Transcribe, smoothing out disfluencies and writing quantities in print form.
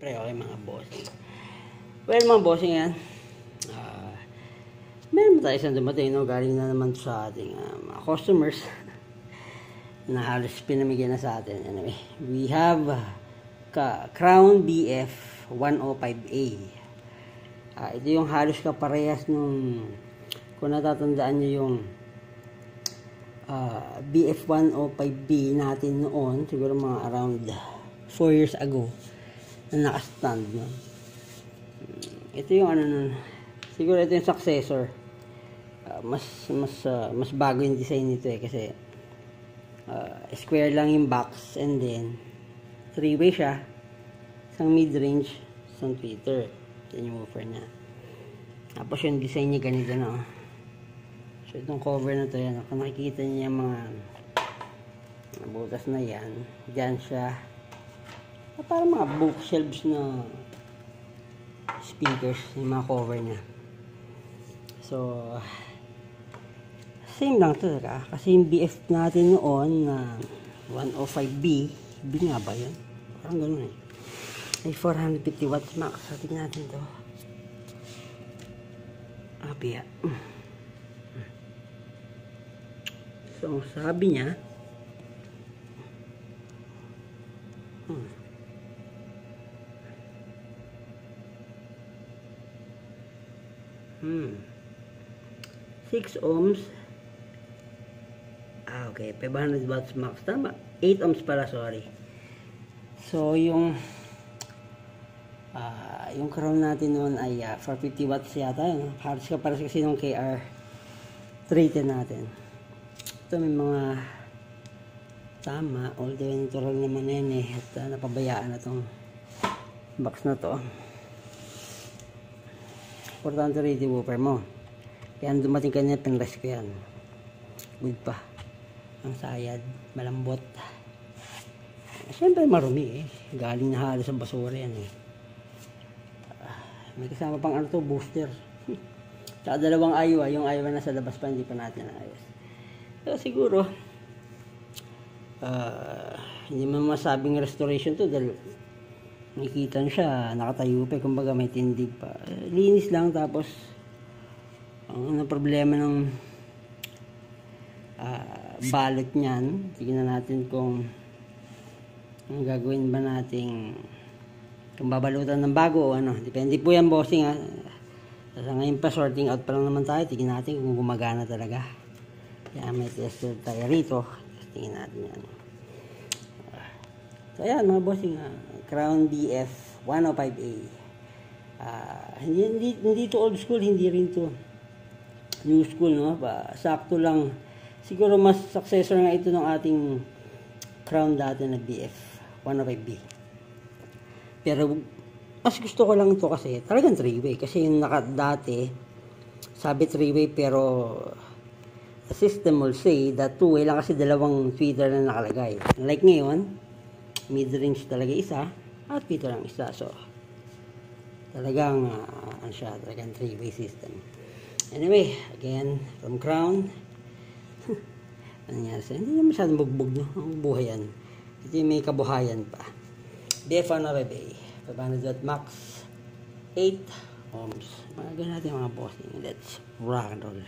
Pre, okay mga bossing. Well, mga bossing yan. Meron tayo isang dumating, no? Galing na naman sa ating mga customers na halos pinamigyan na sa atin. Anyway, we have Crown BF 105A. Ito yung halos kaparehas nung, kung natatandaan nyo yung BF 105B natin noon, siguro mga around 4 years ago, na naka-stand, no? Ito yung ano nun, siguro ito yung successor. Mas bago yung design nito kasi square lang yung box, and then 3-way siya, isang mid-range, isang tweeter. Yan yung woofer niya. Tapos yung design niya ganito, no? So itong cover na to, yan, kung nakikita niya yung mga butas na yan, dyan siya, parang mga bookshelves na speakers, yung mga cover niya. So same lang to, kasi yung BF natin noon na 105B, B nga ba yun? Parang ganun eh. Ay 450 watts max. So tingnan natin to. Apiya. So sabi niya, 6 ohms. Okay, 500 watts max. Tama, 8 ohms pala, sorry. So yung crown natin noon ay 450 watts yata, no? Halos ka para kasi nung KR 310 natin. Ito may mga tama, although natural naman yan eh, at napabayaan na tong box na to. Importante rin yung woofer mo. Kaya dumating kanina, pinrest ko yan. Good pa. Ang sayad, malambot. Siyempre marumi eh. Galing na halos sa basura yan eh. May kasama pang ano to, booster. Saka dalawang aywa. Yung aywa na sa labas pa, hindi pa natin naayos. So siguro, hindi man masabing restoration to dahil nakikita siya, nakatayo pa, kumbaga may tindig pa. Linis lang, tapos ang problema ng balot niyan, tignan natin kung ang gagawin ba nating, kung babalutan ng bago o ano. Depende po yan, bossing, ha. Sa ngayon pa, sorting out pa lang naman tayo. Tignan natin kung gumagana talaga. Kaya may tester tayo rito. Tingnan natin yan. So ayan mga bossing, Crown BF 105A. Hindi to old school, hindi rin to new school, no? Sakto lang. Siguro mas successor nga ito ng ating Crown dati na BF 105B. Pero mas gusto ko lang ito kasi talagang 3-way. Kasi yung dati sabi 3-way, pero the system will say that 2-way lang kasi dalawang tweeter na nakalagay. Like ngayon, mid-range talaga isa at tweeter lang isa. So talagang ano siya, talagang 3-way system. Anyway, again, from Crown. Ano nangyari sa hindi na masyadong bugbog, no? Ang buhay yan. Ito yung may kabuhayan pa. BF 105A, 500 watt max, 8 ohms. Mga ganun natin mga bossing. Let's rock and roll.